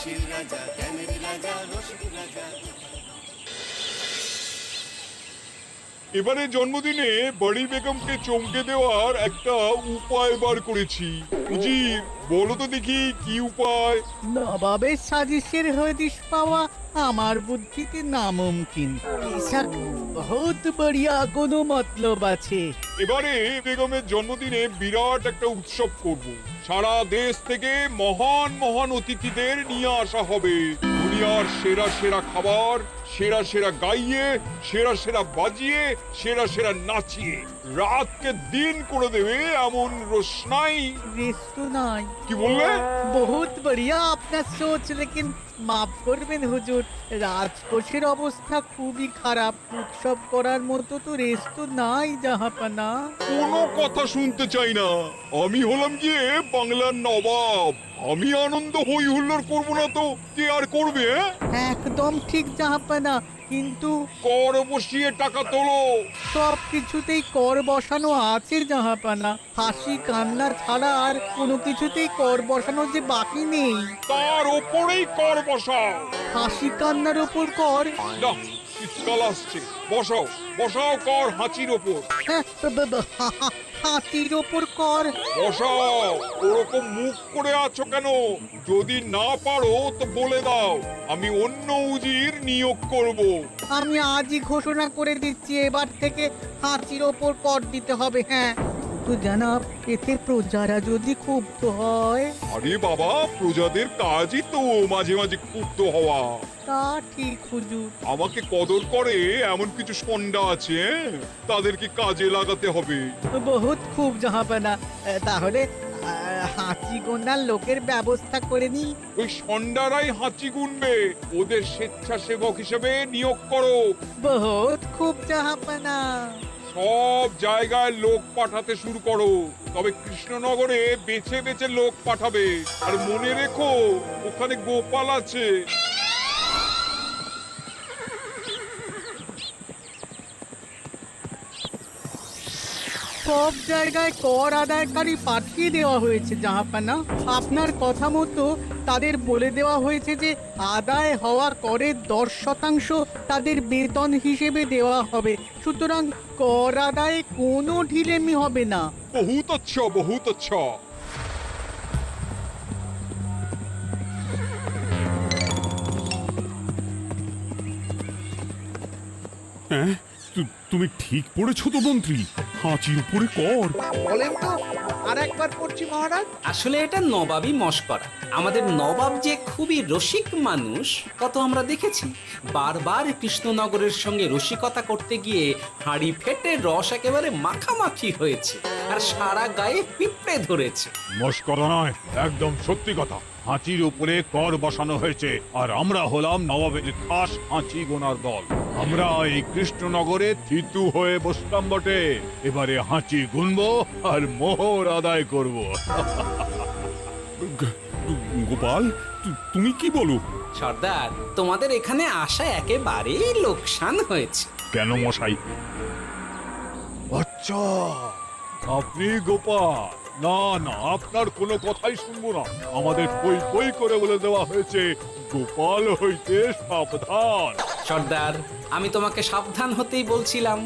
হাসির রাজা, জ্ঞানের রাজা, রসিক রাজা। এবারে জন্মদিনে বড়ি বেগমকে চমকে দেওয়ার একটা উপায় বার করেছি। উজির, বলো তো দেখি কি উপায়? নবাবের সাজিশের হদিশ পাওয়া আমার বুদ্ধিতে নামুমকিন। ইসা বহুত বড়িয়া কোনো মতলব আছে। এবারে বেগমের জন্মদিনে বিরাট একটা উৎসব করব। সারা দেশ থেকে মহান মহান অতিথিদের নিয়ে আসা হবে। দুনিয়ার সেরা সেরা খাবার, সেরা সেরা গাইয়ে, সেরা সেরা বাজিয়ে, সেরা সেরা নাচিয়ে রাতকে দিন করে দেবে এমন রোশনাই। রেস্ট নাই। কি বললে? বহুত বড়িয়া আপনার সোচ, লেকিন মাফ করবেন হুজুর, রাজকোষের অবস্থা খুবই খারাপ। উৎসব করার মতো তো রেস্ট নাই জাহাপানা। কোনো কথা শুনতে চাই না। আমি হলাম গিয়ে বাংলার নবাব। আমি আনন্দ হই হুল্লোড় করবো না তো কে আর করবে? একদম ঠিক জাহাপানা, কিন্তু কর বসিয়ে টাকা তোলো। সব কিছুতেই কর বসানো আছে জাহাপানা। হাসি কান্না ছাড়া আর কোনো কিছুতেই কর বসানো যে বাকি নেই। তার ওপরেই কর বসাও। হাসি কান্নার ওপর কর? না, শীতকাল আসছে। বসাও বসাও কর হাঁচির ওপর। হ্যাঁ, হাতির ওপর কর? বসাও। ওরকম মুখ করে আছো কেন? যদি না পারো তো বলে দাও, আমি অন্য উজির নিয়োগ করব। আমি আজই ঘোষণা করে দিচ্ছি, এবার থেকে হাতির ওপর কর দিতে হবে। হ্যাঁ, তো জানাব, এতে প্রজারা যদি ক্ষুব্ধ হয়? আরে বাবা, প্রজাদের কাজই তো মাঝে মাঝে ক্ষুব্ধ হওয়া। তা ঠিক হুজুর। আমাকে কদর করে এমন কিছু সন্ডা আছে, তাদেরকে কাজে লাগাতে হবে। বহুত খুব জাহাপানা। তাহলে হাঁচি গোনার লোকের ব্যবস্থা করে নি। ওই সন্ডারাই হাঁচি গুনবে। ওদের স্বেচ্ছাসেবক হিসেবে নিয়োগ করো। বহুত খুব জাহাপানা। সব জায়গায় লোক পাঠাতে শুরু করো। তবে কৃষ্ণনগরে বেছে বেছে লোক পাঠাবে। আর মনে রেখো, ওখানে গোপাল আছে। সব জায়গায় কর আদায়কারী পাঠিয়ে দেওয়া হয়েছে জাহাপানা। আপনার কথা মতো তাদের বলে দেওয়া হয়েছে যে আদায় হওয়া করের 10% তাদের বেতন হিসেবে দেওয়া হবে। সুতরাং কর আদায়ে কোনো ঢিলেমি হবে না। বহুত আচ্ছা, বহুত আচ্ছা। হ্যাঁ, তুমি ঠিক পড়েছো তো মন্ত্রী? হাঁচির উপরে কর? বলেন তো, আর একবার পড়ছি মহারাজ। আসলে এটা নবাবই মশকরা। আমাদের নবাব যে খুবই রসিক মানুষ তা তো আমরা দেখেছি। বারবার কৃষ্ণনগরের সঙ্গে রসিকতা করতে গিয়ে হাঁড়ি ফেটে রস একেবারে মাখামাখি হয়েছে, আর সারা গায়ে পিঁপড়ে ধরেছে। মস্করা নয়, একদম সত্যি কথা। হাঁচির উপরে কর বসানো হয়েছে, আর আমরা হলাম নবাবের খাস হাঁচি গোনার দল। আমরা এই কৃষ্ণনগরে থিতু হয়ে বসলাম বটে। এবারে হাঁচি গুনবো আর মোহর আদায় করব। গোপাল, তুমি কি বলো? সর্দার, তোমাদের এখানে আসা একেবারেই লোকসান হয়েছে। কেন মশাই? আচ্ছা, আপনি গোপাল? না না, আপনার কোনো কথাই শুনবো না। আমাদের কই কই করে বলে দেওয়া হয়েছে, গোপাল হইতে সাবধান। সর্দার, আমি তোমাকে সাবধান হতেই বলছিলাম।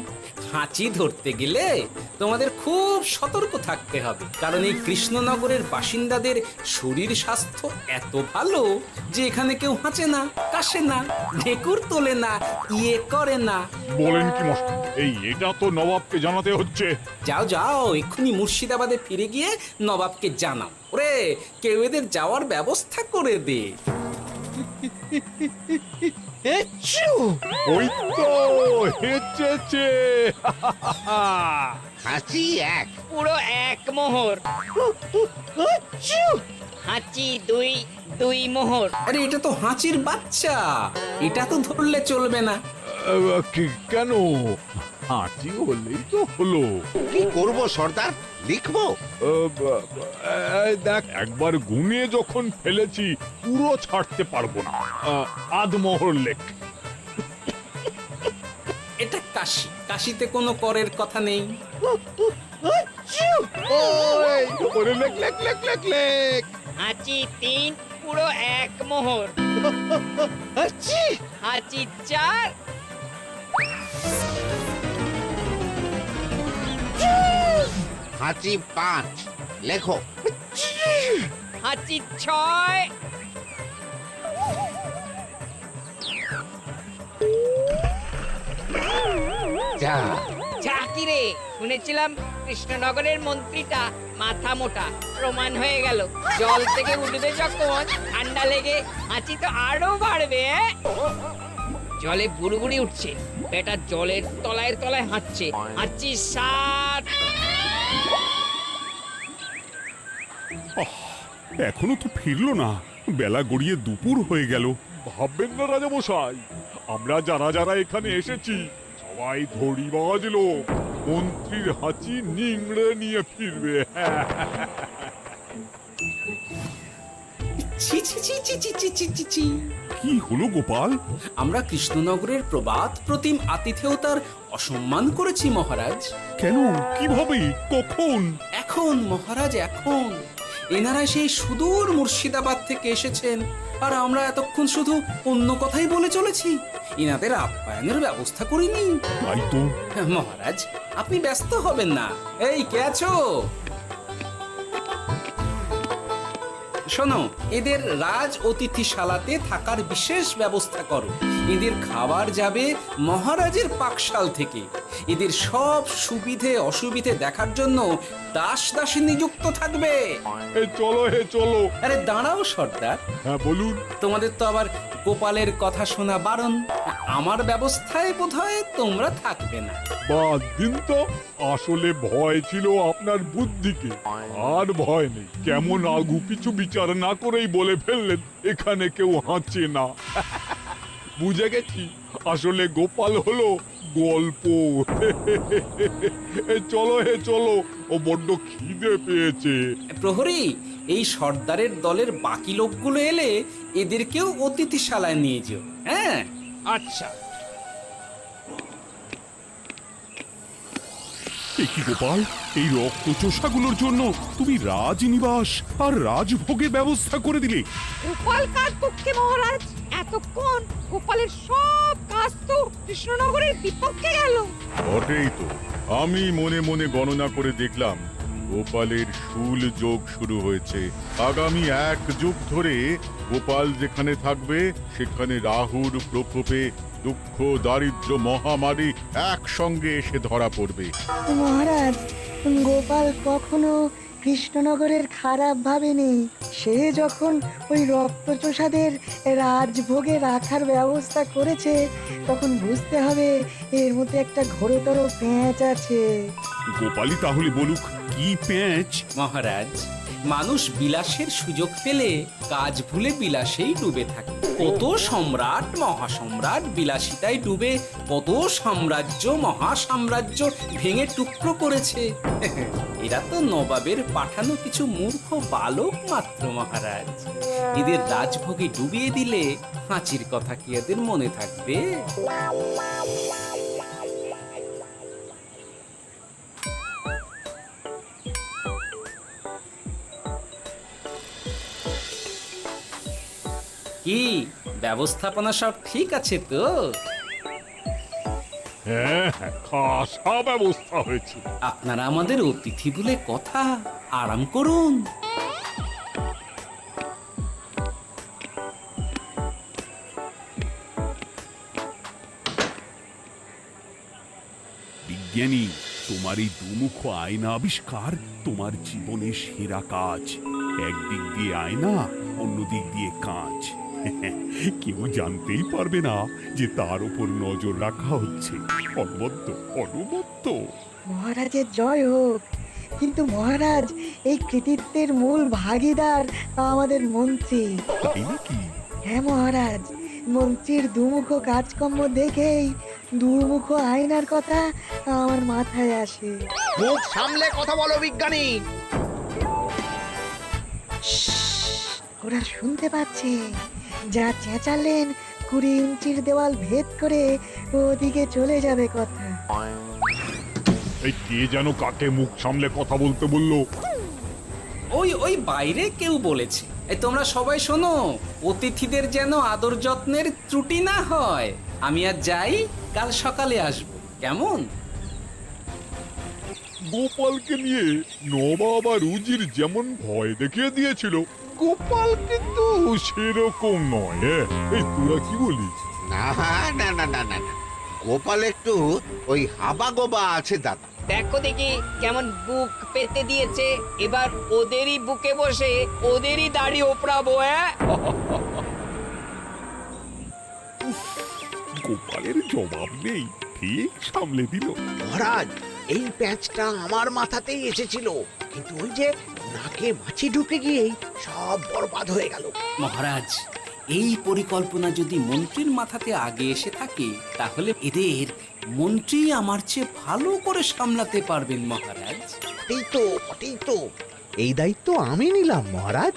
হাঁচি ধরতে গেলে তোমাদের খুব সতর্ক থাকতে হবে, কারণ এই কৃষ্ণনগরের বাসিন্দাদের শরীর স্বাস্থ্য এত ভালো যে এখানে কেউ হাঁচে না, কাশে না, ঢেকুর তোলে না, ইয়ে করে না। বলেন কি মশাই? এটা তো নবাবকে জানাতে হচ্ছে। যাও যাও, এক্ষুনি মুর্শিদাবাদে ফিরে গিয়ে নবাবকে জানাও। ওরে, কেউ এদের যাওয়ার ব্যবস্থা করে দে। ওই তো হেঁচেছে। হাঁচি এক, পুরো এক মোহর। হাঁচি দুই, দুই মোহর। আরে, এটা তো হাঁচির বাচ্চা, এটা তো ধরলে চলবে না। কেন? হাঁচি হলেই তো হলো। কি করব সর্দার, লিখবো? দেখ, একবার গুনে যখন ফেলেছি পুরো ছাড়তে পারবো না। আধমোহর লেখ। এটা কাশি, কাশিতে কোনো করের কথা নেই। লেখ লেখ লেখ লেখ লেখ। হাঁচি তিন, পুরো 1 মোহর। হাঁচি হাঁচি 4, হাঁচি 5 লেখো। হাঁচি 6, যা যা কি রে, শুনেছিলাম কৃষ্ণনগরের মন্ত্রীটা মাথা মোটা, প্রমাণ হয়ে গেল। জল থেকে উঠবে যখন ঠান্ডা লেগে হাঁচি তো আরো বাড়বে। জলে বুড়ুবুড়ি উঠছে, বেটা জলের তলায় তলায় হাঁটছে। হাঁচি 7, এখনো তো ফিরলো না, বেলা গড়িয়ে দুপুর হয়ে গেল। ভাববেন না রাজামশাই, আমরা যারা যারা এখানে এসেছি সবাই ধড়িবাজ লোক। মন্ত্রীর হাঁচি নিংড়ে নিয়ে ফিরবে। ছি ছি ছি ছি ছি ছি ছি ছি ছি। কি হলো গোপাল? আমরা কৃষ্ণনগরের প্রবাদ প্রতিম আতিথেয়তার অসম্মান করেছি মহারাজ। কেন? কিভাবে? কখন? এখন মহারাজ, এখন এনারা সেই সুদূর মুর্শিদাবাদ থেকে এসেছেন, আর আমরা এতক্ষণ শুধু অন্য কথাই বলে চলেছি, এনাদের আপ্যায়নের ব্যবস্থা করিনি। তাই তো। মহারাজ, আপনি ব্যস্ত হবেন না। এই কে আছো? শোনো, এদের রাজ অতিথিশালাতে থাকার বিশেষ ব্যবস্থা করো। এদের খাবার যাবে মহারাজের পাকশাল থেকে। এদের সব সুবিধে অসুবিধে দেখার জন্য দাস দাসী নিযুক্ত থাকবে। চলো হে চলো। আরে দাঁড়াও সর্দার, হ্যাঁ বলুন। তোমাদের তো আবার গোপালের কথা শোনা বারণ। আমার ব্যবস্থায় বোধহয় তোমরা থাকবে না। বাদ দিন তো, আসলে ভয় ছিল আপনার বুদ্ধিকে, আর ভয় নেই। কেমন আগু পিছু বিচার না করেই বলে ফেললেন এখানে কেউ হাঁচে না। বুঝে গেছি, আসলে গোপাল হলো গল্প। চলো হে চলো, ও বড্ড খিদে পেয়েছে। প্রহরী, এই সর্দারের দলের বাকি লোকগুলো এলে এদেরকেও অতিথিশালায় নিয়ে যেও। হ্যাঁ, আচ্ছা। এ কি গোপাল, এই রক্তচোষাগুলোর জন্য তুমি রাজনিবাস আর রাজভোগের ব্যবস্থা করে দিলে? গোপাল কার পক্ষে মহারাজ? এতক্ষণ গোপালের সব কাজ তো কৃষ্ণনগরের বিপক্ষে গেল। বটেই তো, আমি মনে মনে গণনা করে দেখলাম গোপালের শুল যোগ শুরু হয়েছে। আগামী 1 যুগ ধরে গোপাল যেখানে থাকবে সেখানে রাহুর প্রকোপে দুঃখ দারিদ্র মহামারী একসঙ্গে এসে ধরা পড়বে। মহারাজ, গোপাল কখনো কৃষ্ণনগরের খারাপ ভাবেনি। সে যখন ওই রক্তচোষাদের রাজভোগে রাখার ব্যবস্থা করেছে, তখন বুঝতে হবে এর মধ্যে একটা ঘোরতর পেঁচ আছে। গোপালই তাহলে বলুক, কি পেঁচ? মহারাজ, মানুষ বিলাসের সুযোগ পেলে কাজ ভুলে বিলাসেই ডুবে থাকে। কত সম্রাট মহাসম্রাট বিলাসিতায় ডুবে কত সাম্রাজ্য মহাসাম্রাজ্য ভেঙে টুকরো করেছে। এরা তো নবাবের পাঠানো কিছু মূর্খ বালক মাত্র মহারাজ। এদের রাজভোগে ডুবিয়ে দিলে হাঁচির কথা কি এদের মনে থাকবে? কি ব্যবস্থাপনা সব ঠিক আছে তো? হ্যাঁ, খাসা ব্যবস্থা হয়েছে। আপনারা আমাদের অতিথি বলে কথা, আরাম করুন। বিজ্ঞানী, তোমার এই দুমুখ আয়না আবিষ্কার তোমার জীবনের সেরা কাজ। একদিক দিয়ে আয়না, অন্য দিক দিয়ে কাঁচ। কেউ জানতেই পারবে না যে তার উপর নজর রাখা হচ্ছে। অনবদ্য অনবদ্য। মহারাজের জয় হোক। কিন্তু মহারাজ, এই কৃতিত্বের মূল ভাগীদার আমাদের মন্ত্রী। তাই নাকি? হ্যাঁ মহারাজ, মন্ত্রীর দুমুখ কাজকর্ম দেখেই দুমুখ আয়নার কথা আমার মাথায় আসে। মুখ সামলে কথা বলো বিজ্ঞানী। ওরা শুনতে পাচ্ছে। যা চেঁচালেন 20 ইঞ্চির দেওয়াল ভেদ করে ওদিকে চলে যাবে কথা। এই কে যেন কাকে মুখ সামলে কথা বলতে বললো? ওই ওই বাইরে কেউ বলেছে। এই তোমরা সবাই শোনো, অতিথিদের যেন আদর যত্নের ত্রুটি না হয়। আমি আর যাই, কাল সকালে আসব, কেমন? গোপালকে নিয়ে নবাব আর উজির যেমন ভয় দেখিয়ে দিয়েছিল, গোপাল কিন্তু সেরকম নয়। এই তোরা কি বলিস? না না না না না না। গোপাল একটু ওই হাবা গোবা আছে দাদা। দেখো দেখি কেমন বুক পেতে দিয়েছে। এবার ওদেরই বুকে বসে ওদেরই দাড়ি ওপরাবো। গোপালের জবাব নেই, ঠিক সামলে দিল। মহারাজ, এই প্যাঁচটা আমার মাথাতেই এসেছিল, কিন্তু ওই যে নাকে মাছি ঢুকে গিয়েই সব বরবাদ হয়ে গেল। মহারাজ, এই পরিকল্পনা যদি মন্ত্রীর মাথাতে আগে এসে থাকে, তাহলে এদের মন্ত্রী আমার চেয়ে ভালো করে সামলাতে পারবেন মহারাজ। বটেই তো এই দায়িত্ব আমি নিলাম মহারাজ।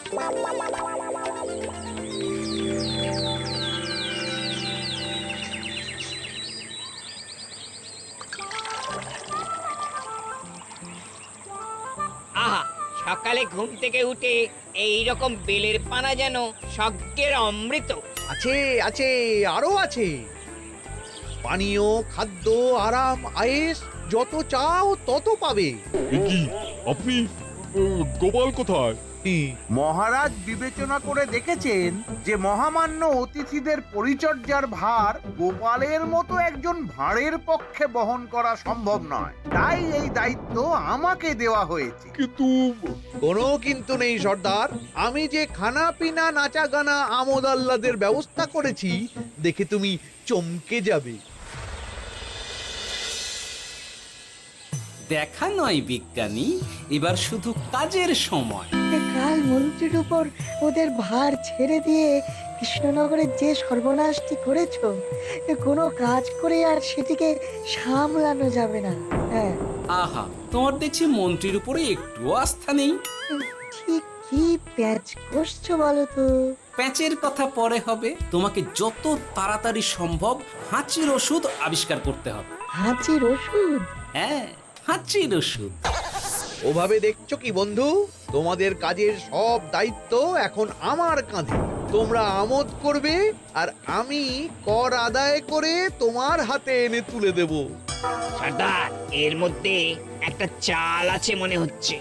আহা, সকালে ঘুম থেকে উঠে এই রকম বেলের পানা যেন স্বর্গের অমৃত। আছে আছে, আরো আছে। পানীয়, খাদ্য, আরাম, আয়েশ, যত চাও তত পাবে। এ কি, আপনি গোপাল কোথায়? মহারাজ বিবেচনা করে দেখেছেন যে মহামান্য অতিথিদের পরিচর্যার ভার গোপালের মতো একজন ভাঁড়ের পক্ষে বহন করা সম্ভব নয়, তাই এই দায়িত্ব আমাকে দেওয়া হয়েছে। কিন্তু কোনো কিন্তু নেই সর্দার। আমি যে খানা পিনা নাচা গানা আমোদ আহ্লাদের ব্যবস্থা করেছি, দেখে তুমি চমকে যাবে। দেখা নয় বিজ্ঞানী, এবার শুধু কাজের সময়। কাল মন্ত্রীর উপর ওদের ভার ছেড়ে দিয়ে কৃষ্ণনগরের যে সর্বনাশটি করেছো, কোনো কাজ করে আর সেটিকে সামলানো যাবে না। হ্যাঁ, আহা, তোমার দেখছি মন্ত্রীর উপরে একটুও আস্থা নেই। ঠিক কি প্যাচ করছো বলো তো? প্যাচের কথা পরে হবে, তোমাকে যত তাড়াতাড়ি সম্ভব হাঁচির ওষুধ আবিষ্কার করতে হবে। হাঁচির ওষুধ? হ্যাঁ, হাঁচির ওষুধ। ওভাবে দেখছো কি বন্ধু? তোমাদের কাজের সব দায়িত্ব এখন আমার কাঁধে। তোমরা আমোদ করবে আর আমি কর আদায় করে তোমার হাতে এনে তুলে দেব। সর্দার, এর মধ্যে একটা চাল আছে মনে হচ্ছে।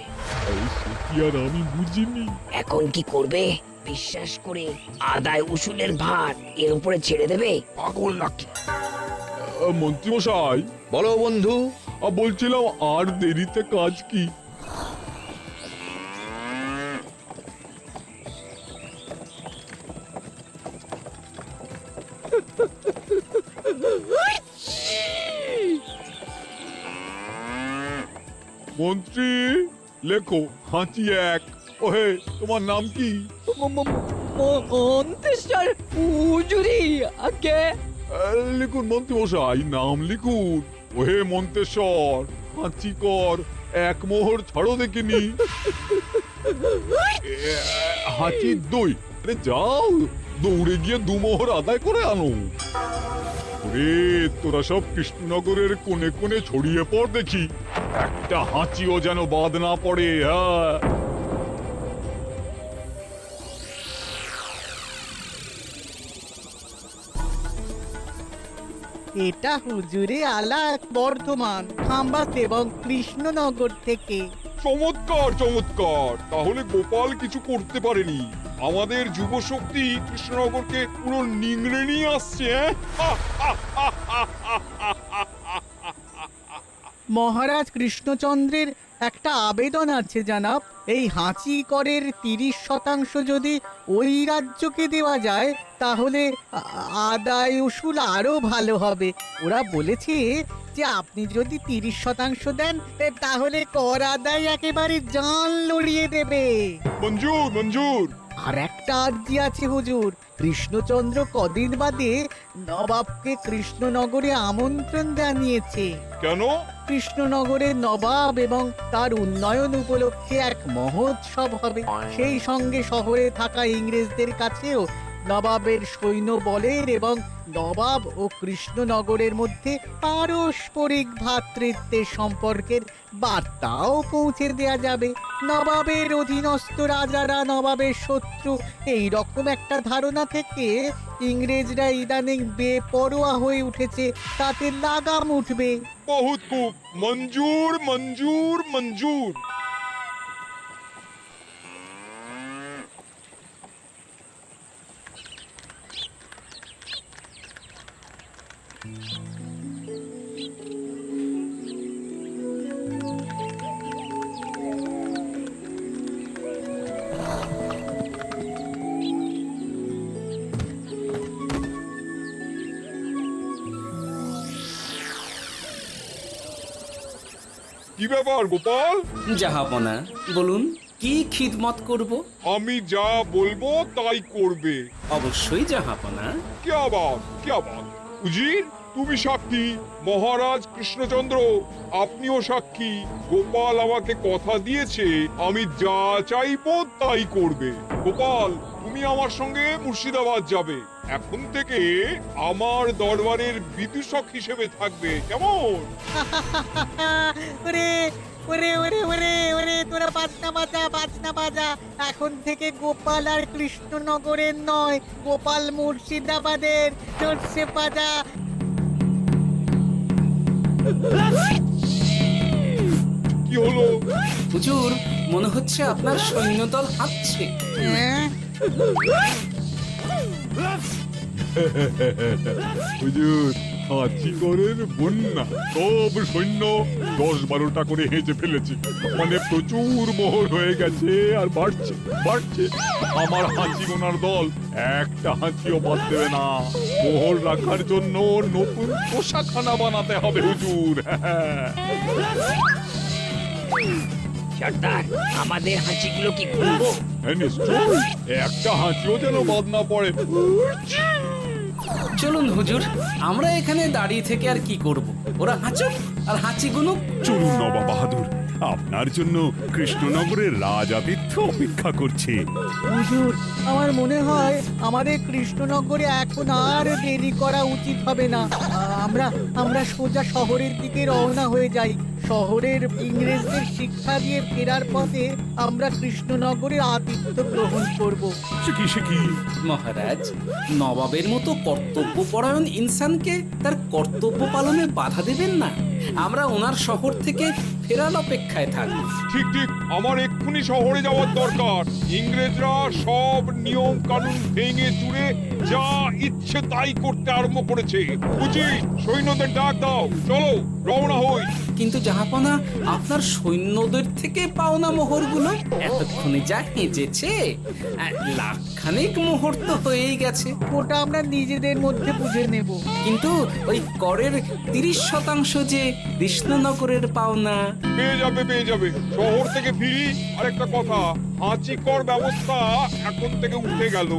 কি আর আমি বুঝিনি। এখন কি করবে? বিশ্বাস করে আদায় উসুলের ভার এর উপরে ছেড়ে দেবে? পাগল নাকি? মন্ত্রী মশাই, বলো বন্ধু। বলছিলাম আর দেরিতে কাজ কি? মন্ত্রী, লেখো হাঁচি এক। ওহে, তোমার নাম কি? মন্ত্রেশ্বর উজুরি আগে। লিখুন মন্ত্রী মশাই, নাম লিখুন। ওহে মন্তেশ্বর, হাঁচি কর, এক মোহর ছাড়ো দেখিনি। হাঁচি দুই। আরে যাও, দৌড়ে গিয়ে দু মোহর আদায় করে আনো। ওরে, তোরা সব কৃষ্ণনগরের কোণে কোণে ছড়িয়ে পড় দেখি, একটা হাঁচিও যেন বাদ না পড়ে। হ্যাঁ, এটা হুজুরে আলাক বর্ধমান, খাম্বাস এবং কৃষ্ণনগর থেকে। চমৎকার চমৎকার। তাহলে গোপাল কিছু করতে পারেনি, আমাদের যুব শক্তি কৃষ্ণনগরকে পুরো নিংড়ে নিয়ে আসছে। মহারাজ কৃষ্ণচন্দ্রের একটা আবেদন আছে জানাব। এই হাঁচি করের 30% যদি ওই রাজ্যকে দেওয়া যায়, তাহলে আদায় উসুল আরো ভালো হবে। ওরা বলেছে যে আপনি যদি 30% দেন, তাহলে কর আদায় একেবারে জান লড়িয়ে দেবে। মঞ্জুর মঞ্জুর। আর একটা আর্জি আছে হুজুর। কৃষ্ণচন্দ্র কদিন বাদে নবাবকে কৃষ্ণনগরে আমন্ত্রণ জানিয়েছে। কেন? কৃষ্ণনগরের নবাব এবং তার উন্নয়ন উপলক্ষে এক মহোৎসব হবে। সেই সঙ্গে শহরে থাকা ইংরেজদের কাছেও নবাবের সৈন্য বলের এবং নবাব ও কৃষ্ণনগরের মধ্যে পারস্পরিক ভ্রাতৃত্বের সম্পর্কের বার্তাও পৌঁছে দেয়া যাবে। নবাবের অধীনস্থ রাজারা নবাবের শত্রু, এই রকম একটা ধারণা থেকে ইংরেজরা ইদানিং বেপরোয়া হয়ে উঠেছে, তাতে লাগাম উঠবে। বহুত খুব, মঞ্জুর মঞ্জুর মঞ্জুর। কি ব্যাপার গোপাল? জাহাপনা বলুন, কি খিদমত করব? আমি যা বলবো তাই করবে। অবশ্যই জাহাপনা। কি আবার উজির, তুমি সাক্ষী, মহারাজ কৃষ্ণচন্দ্র আপনিও সাক্ষী। গোপাল আমাকে কথা দিয়েছে আমি যা চাইবো তাই করবে। গোপাল, তুমি আমার সঙ্গে মুর্শিদাবাদ যাবে। এখন থেকে আমার দরবারের বিদূষক হিসেবে থাকবে, কেমন? ওরে ওরে ওরে ওরে ওরে, তোরা বাজনা বাজা। এখন থেকে গোপাল আর কৃষ্ণনগরের নয়, গোপাল মুর্শিদাবাদের। জোরসে বাজা। কি হলো? হুজুর, মনে হচ্ছে আপনার সৈন্যদল হাঁটছে। হ্যাঁ? হুজুর, হাঁচিগড়ের বন্যা সব সৈন্য 10-12টা করে হেঁচে ফেলেছে, মানে প্রচুর মোহর হয়ে গেছে আর বাড়ছে বাড়ছে। আমার হাঁচি গোনার দল একটা হাঁচিও বাদ দেবে না। মোহর রাখার জন্য নতুন পোশাকখানা বানাতে হবে হুজুর। সর্দার, আমাদের হাঁচিগুলো কি খুলবো? হ্যাঁ, নিশ্চয়, একটা হাঁচিও যেন বাদ না পড়ে। চলুন হুজুর, আমরা এখানে দাঁড়িয়ে থেকে আর কি করব? ওরা হাঁচুক আর হাঁচি গুনুক। চলুন নবাব বাহাদুর, আপনার জন্য কৃষ্ণনগরের রাজাতীর্থ অপেক্ষা করছে। হুজুর, আমার মনে হয় আমাদের কৃষ্ণনগরে এখন আর দেরি করা উচিত হবে না। আমরা সোজা শহরের দিকে রওনা হয়ে যাই। শহরের ইংরেজদের শিক্ষা দিয়ে ফেরার পথে আমরা কৃষ্ণনগরের আতিথ্য গ্রহণ করব। সে কি? মহারাজ, নবাবের মতো কর্তব্যপরায়ণ ইনসানকে তার কর্তব্য পালনে বাধা দেবেন না। আমরা ওনার শহর থেকে ফেরার অপেক্ষায় থাকব। ঠিক ঠিক, আমার এক্ষুনি শহরে যাওয়ার দরকার। ইংরেজরা সব নিয়ম কানুন ভেঙে চুরে যা ইচ্ছে তাই করতে আরম্ভ করেছে। বুঝি, সৈন্যদের ডাক দাও, চলো রওনা হই। কিন্তু জাহাপনা, আপনার সৈন্যদের থেকে পাওনা মোহরগুলো এতক্ষণে যা হেঁচেছে, লাখখানেক মোহর তো হয়েই গেছে। ওটা আমরা নিজেদের মধ্যে বুঝে নেব। কিন্তু ওই করের 30% যে কৃষ্ণনগরের পাওনা। পেয়ে যাবে। শহর থেকে ফিরি। আরেকটা কথা, হাঁচি কর ব্যবস্থা এখন থেকে উঠে গেল।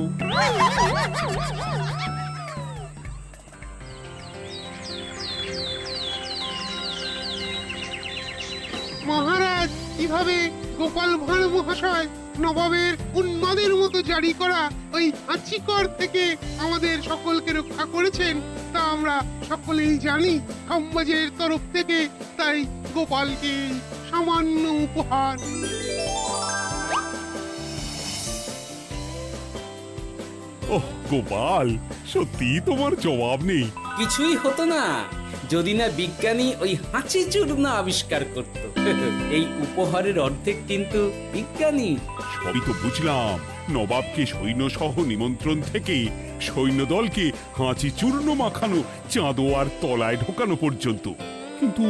মহারাজ, কিভাবে গোপাল ভাঁড় মহাশয় নবাবের উন্মাদের মতো জারি করা ওই হাঁচিকর থেকে আমাদের সকলকে রক্ষা করেছেন তা আমরা সকলেই জানি। খাম্বাজের তরফ থেকে তাই গোপালকে সামান্য উপহার। ওহ গোপাল, সত্যি তোমার জবাব নেই। কিছুই হতো না যদি না বিজ্ঞানী ওই হাঁচি চূর্ণ আবিষ্কার করত। এই উপহারের অর্ধেক কিন্তু বিজ্ঞানী। সবই তো বুঝলাম, নবাবকে সৈন্য সহ নিমন্ত্রণ থেকে সৈন্যদলকে হাঁচি চূর্ণ মাখানো, চাঁদোয়ার তলায় ঢোকানো পর্যন্ত। কিন্তু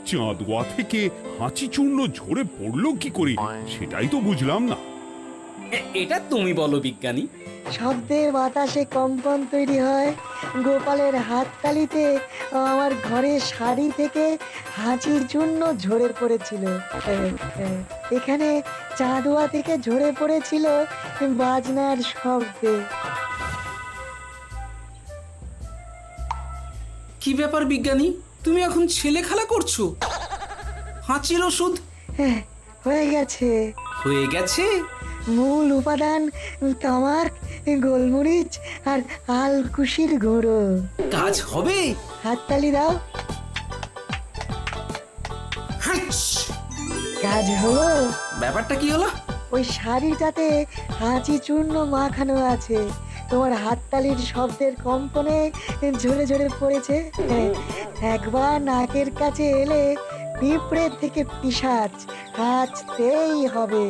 চাঁদোয়া থেকে হাঁচি চূর্ণ ঝরে পড়লো কি করে, সেটাই তো বুঝলাম না। এটা তুমি বলো বিজ্ঞানী। শব্দের বাতাসে কম্পন তৈরি হয়। গোপালের হাততালিতে আমার ঘরের শাড়ি থেকে হাঁচির জন্য ঝরে পড়েছিল। এখানে চাঁদোয়া থেকে ঝরে পড়েছিল বাজনার শব্দে। কি ব্যাপার বিজ্ঞানী, তুমি এখন ছেলে খেলা করছো? হাঁচির ওষুধ হয়ে গেছে। হয়ে গেছে। মূল উপাদান তামাক, গোলমরিচ আর আলকুশির গুঁড়ো। কাজ হবে। হাততালি দাও। হাইস! কাজ হলো। ব্যাপারটা কি হলো? ওই শাড়িটাতে হাঁচি চূর্ণ মাখানো আছে, তোমার হাততালির শব্দের কম্পনে ঝরে ঝরে পড়েছে। একবার নাকের কাছে এলে পিঁপড়ের থেকে পিশাচ, হাঁচতেই হবে,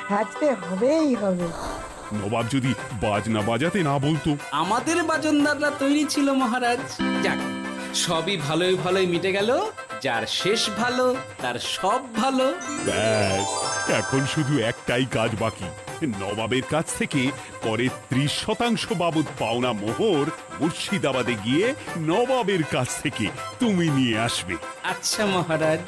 হাঁচতে হবেই হবে। নবাব যদি বাজনা বাজাতে না বলতো। আমাদের বাজনদাররা তৈরি ছিল মহারাজ। যাক, সবই ভালোই ভালোই মিটে গেল। যার শেষ ভালো তার সব ভালো। ব্যাস, এখন শুধু একটাই কাজ বাকি। নবাবের কাছ থেকে করের 30% বাবদ পাওনা মোহর মুর্শিদাবাদে গিয়ে নবাবের কাছ থেকে তুমি নিয়ে আসবে। আচ্ছা মহারাজ।